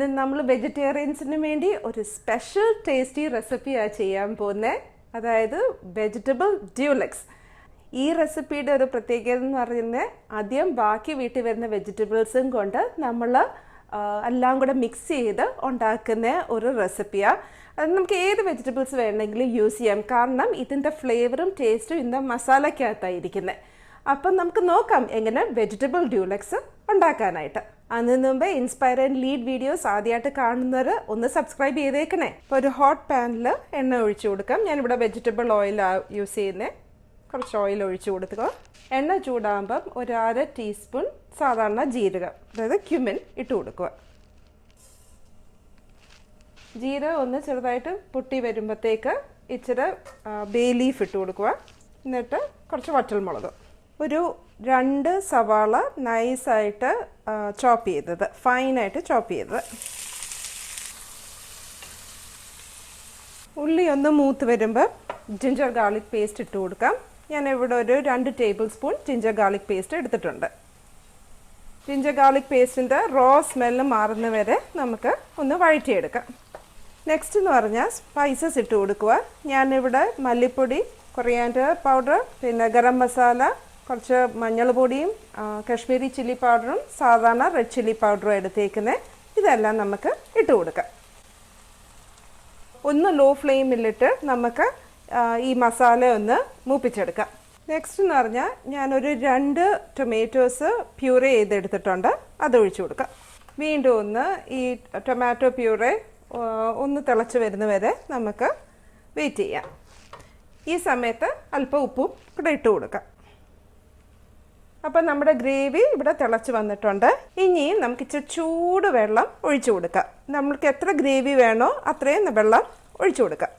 ഇന്ന് നമ്മൾ വെജിറ്റേറിയൻസിന് വേണ്ടി ഒരു സ്പെഷ്യൽ ടേസ്റ്റി റെസിപ്പിയാണ് ചെയ്യാൻ പോകുന്നത്. അതായത് വെജിറ്റബിൾ ഡ്യൂലക്സ്. ഈ റെസിപ്പിയുടെ ഒരു പ്രത്യേകത എന്ന് പറയുന്നത് ആദ്യം ബാക്കി വീട്ടിൽ വരുന്ന വെജിറ്റബിൾസും കൊണ്ട് നമ്മൾ എല്ലാം കൂടെ മിക്സ് ചെയ്ത് ഉണ്ടാക്കുന്ന ഒരു റെസിപ്പിയാണ്. അത് നമുക്ക് ഏത് വെജിറ്റബിൾസ് വേണമെങ്കിലും യൂസ് ചെയ്യാം. കാരണം ഇതിൻ്റെ ഫ്ലേവറും ടേസ്റ്റും ഇന്ന് മസാലയ്ക്കകത്തായിരിക്കുന്നത്. അപ്പം നമുക്ക് നോക്കാം എങ്ങനെ വെജിറ്റബിൾ ഡ്യൂലക്സ് ഉണ്ടാക്കാനായിട്ട്. അതിന് മുമ്പ് ഇൻസ്പയർ ആൻഡ് ലീഡ് വീഡിയോസ് ആദ്യമായിട്ട് കാണുന്നവർ ഒന്ന് സബ്സ്ക്രൈബ് ചെയ്തേക്കണേ. ഇപ്പോൾ ഒരു ഹോട്ട് പാനിൽ എണ്ണ ഒഴിച്ചു കൊടുക്കാം. ഞാനിവിടെ വെജിറ്റബിൾ ഓയിലാണ് യൂസ് ചെയ്യുന്നത്. കുറച്ച് ഓയിൽ ഒഴിച്ചു കൊടുക്കുക. എണ്ണ ചൂടാകുമ്പം ഒരു 1/2 ടീസ്പൂൺ സാധാരണ ജീരകം, അതായത് ക്യുമിൻ ഇട്ട് കൊടുക്കുക. ജീരകം ഒന്ന് ചെറുതായിട്ട് പൊട്ടി വരുമ്പോഴത്തേക്ക് ഇച്ചിരി ബേ ലീഫ് ഇട്ട് കൊടുക്കുക. എന്നിട്ട് കുറച്ച് വറ്റൽമുളക്, ഒരു 2 സവാള നൈസായിട്ട് ചോപ്പ് ചെയ്തത്, ഫൈനായിട്ട് ചോപ്പ് ചെയ്തത്. ഉള്ളി ഒന്ന് മൂത്ത് വരുമ്പോൾ ജിഞ്ചർ ഗാർലിക് പേസ്റ്റ് ഇട്ട് കൊടുക്കാം. ഞാനിവിടെ ഒരു 2 table spoon ginger garlic paste എടുത്തിട്ടുണ്ട്. ജിഞ്ചർ ഗാർലിക് പേസ്റ്റിൻ്റെ റോ സ്മെല്ല് മാറുന്ന വരെ നമുക്ക് ഒന്ന് വഴറ്റിയെടുക്കാം. നെക്സ്റ്റ് എന്ന് പറഞ്ഞാൽ സ്പൈസസ് ഇട്ട് കൊടുക്കുക. ഞാനിവിടെ മല്ലിപ്പൊടി, കൊറിയാൻഡർ പൗഡർ, പിന്നെ ഗരം മസാല, കുറച്ച് മഞ്ഞൾ പൊടിയും കാശ്മീരി ചില്ലി പൗഡറും സാധാരണ റെഡ് ചില്ലി പൗഡറും എടുത്തേക്കുന്നത്. ഇതെല്ലാം നമുക്ക് ഇട്ട് കൊടുക്കാം. ഒന്ന് ലോ ഫ്ലെയിമിലിട്ട് നമുക്ക് ഈ മസാല ഒന്ന് മൂപ്പിച്ചെടുക്കാം. നെക്സ്റ്റ് എന്ന് പറഞ്ഞാൽ ഞാനൊരു 2 ടൊമാറ്റോസ് പ്യൂറേ ചെയ്തെടുത്തിട്ടുണ്ട്. അതൊഴിച്ചു കൊടുക്കാം. വീണ്ടും ഒന്ന് ഈ ടൊമാറ്റോ പ്യൂറേ ഒന്ന് തിളച്ച് വരുന്നവരെ നമുക്ക് വെയിറ്റ് ചെയ്യാം. ഈ സമയത്ത് അല്പം ഉപ്പും കൂടെ ഇട്ട് കൊടുക്കാം. അപ്പം നമ്മുടെ ഗ്രേവി ഇവിടെ തിളച്ച് വന്നിട്ടുണ്ട്. ഇനിയും നമുക്ക് ഇച്ചിരി ചൂട് വെള്ളം ഒഴിച്ചു കൊടുക്കാം. നമ്മൾക്ക് എത്ര ഗ്രേവി വേണോ അത്രയും വെള്ളം ഒഴിച്ചു കൊടുക്കാം.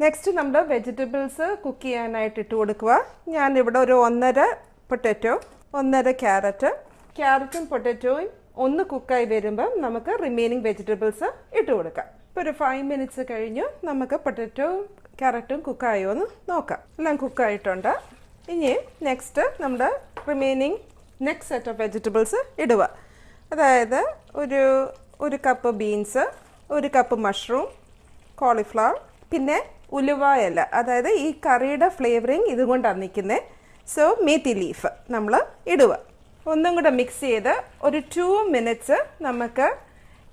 നെക്സ്റ്റ് നമ്മുടെ വെജിറ്റബിൾസ് കുക്ക് ചെയ്യാനായിട്ട് ഇട്ട് കൊടുക്കുക. ഞാനിവിടെ ഒരു 1.5 പൊട്ടറ്റോ, 1.5 ക്യാരറ്റും പൊട്ടറ്റോയും ഒന്ന് കുക്കായി വരുമ്പം നമുക്ക് റിമൈനിങ് വെജിറ്റബിൾസ് ഇട്ട് കൊടുക്കാം. ഇപ്പോൾ ഒരു 5 മിനിറ്റ്സ് കഴിഞ്ഞു. നമുക്ക് പൊട്ടറ്റോയും ക്യാരറ്റും കുക്കായോ എന്ന് നോക്കാം. എല്ലാം കുക്കായിട്ടുണ്ട്. ഇനി നെക്സ്റ്റ് നമ്മുടെ remaining next set of vegetables ഇടുക. അതായത് ഒരു cup beans, 1 cup mushroom, cauliflower, പിന്നെ ഉലുവ ഇല, അതായത് ഈ കറിയുടെ ഫ്ലേവറിങ് ഇതുകൊണ്ടാണ് നിൽക്കുന്നത്. സോ മേത്തി ലീഫ് നമ്മൾ ഇടുക. ഒന്നും കൂടെ മിക്സ് ചെയ്ത് ഒരു 2 മിനിറ്റ്സ് നമുക്ക്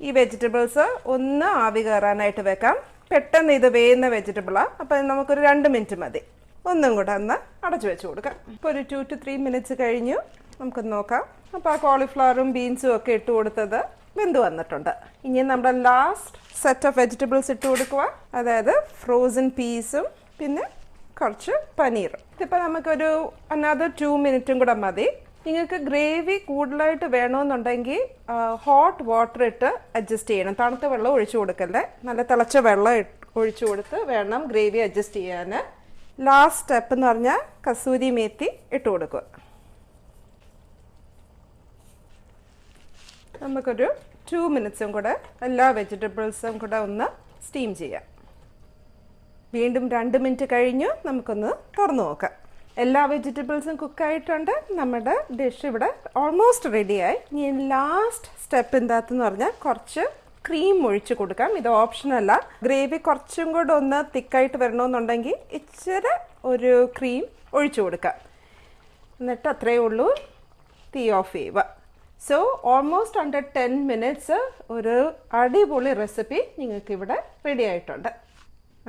ഈ വെജിറ്റബിൾസ് ഒന്ന് ആവി കയറാനായിട്ട് വെക്കാം. പെട്ടെന്ന് ഇത് വേവുന്ന വെജിറ്റബിളാണ്. അപ്പം നമുക്കൊരു 2 മിനിറ്റ് മതി. ഒന്നും കൂടെ ഒന്ന് അടച്ചു വെച്ച് കൊടുക്കാം. ഇപ്പോൾ ഒരു 2 to 3 മിനിറ്റ്സ് കഴിഞ്ഞു. നമുക്കൊന്ന് നോക്കാം. അപ്പോൾ ആ കോളിഫ്ലവറും ബീൻസും ഒക്കെ ഇട്ട് കൊടുത്തത് വെന്ത് വന്നിട്ടുണ്ട്. ഇനി നമ്മുടെ ലാസ്റ്റ് സെറ്റ് ഓഫ് വെജിറ്റബിൾസ് ഇട്ട് കൊടുക്കുക. അതായത് ഫ്രോസൺ പീസും പിന്നെ കുറച്ച് പനീറും. ഇതിപ്പോൾ നമുക്കൊരു അനദർ 2 മിനിറ്റും കൂടെ മതി. നിങ്ങൾക്ക് ഗ്രേവി കൂടുതലായിട്ട് വേണമെന്നുണ്ടെങ്കിൽ ഹോട്ട് വാട്ടർ ഇട്ട് അഡ്ജസ്റ്റ് ചെയ്യണം. തണുത്ത വെള്ളം ഒഴിച്ചു കൊടുക്കല്ലേ, നല്ല തിളച്ച വെള്ളം ഒഴിച്ചു കൊടുത്ത് വേണം ഗ്രേവി അഡ്ജസ്റ്റ് ചെയ്യാൻ. ലാസ്റ്റ് സ്റ്റെപ്പ് എന്ന് പറഞ്ഞാൽ കസൂരി മേത്തി ഇട്ട് കൊടുക്കുക. നമുക്കൊരു 2 മിനിറ്റ്സും കൂടെ എല്ലാ വെജിറ്റബിൾസും കൂടെ ഒന്ന് സ്റ്റീം ചെയ്യാം. വീണ്ടും 2 മിനിറ്റ് കഴിഞ്ഞു. നമുക്കൊന്ന് തുറന്നു നോക്കാം. എല്ലാ വെജിറ്റബിൾസും കുക്കായിട്ടുണ്ട്. നമ്മുടെ ഡിഷ് ഇവിടെ ഓൾമോസ്റ്റ് റെഡിയായി. ഇനി ലാസ്റ്റ് സ്റ്റെപ്പ് എന്താണെന്ന് പറഞ്ഞാൽ കുറച്ച് ക്രീം ഒഴിച്ച് കൊടുക്കാം. ഇത് ഓപ്ഷനല്ല. ഗ്രേവി കുറച്ചും കൂടെ ഒന്ന് തിക്കായിട്ട് വരണമെന്നുണ്ടെങ്കിൽ ഇച്ചിരി ഒരു ക്രീം ഒഴിച്ചു കൊടുക്കാം. എന്നിട്ട് അത്രയേ ഉള്ളൂ. തീ ഓഫ് ചെയ്യുക. സോ ഓൾമോസ്റ്റ് അണ്ടർ 10 മിനിറ്റ്സ് ഒരു അടിപൊളി റെസിപ്പി നിങ്ങൾക്കിവിടെ റെഡി ആയിട്ടുണ്ട്.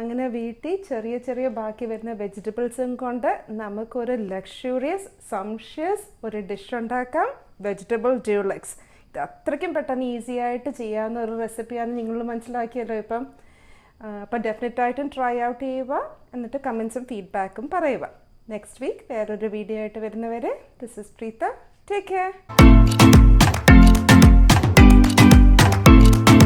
അങ്ങനെ വീട്ടിൽ ചെറിയ ചെറിയ ബാക്കി വരുന്ന വെജിറ്റബിൾസും കൊണ്ട് നമുക്കൊരു ലക്ഷൂറിയസ് സംഷ്യസ് ഒരു ഡിഷ് ഉണ്ടാക്കാം. Vegetable deluxe. ഇത് അത്രയ്ക്കും പെട്ടെന്ന് ഈസി ആയിട്ട് ചെയ്യാവുന്ന ഒരു റെസിപ്പിയാണ്. നിങ്ങൾ മനസ്സിലാക്കിയല്ലോ ഇപ്പം. അപ്പം ഡെഫിനറ്റായിട്ടും ട്രൈ ഔട്ട് ചെയ്യുക. എന്നിട്ട് കമൻസും ഫീഡ്ബാക്കും പറയുക. നെക്സ്റ്റ് വീക്ക് വേറൊരു വീഡിയോ ആയിട്ട് വരുന്നവരെ this is Preetha. Take care.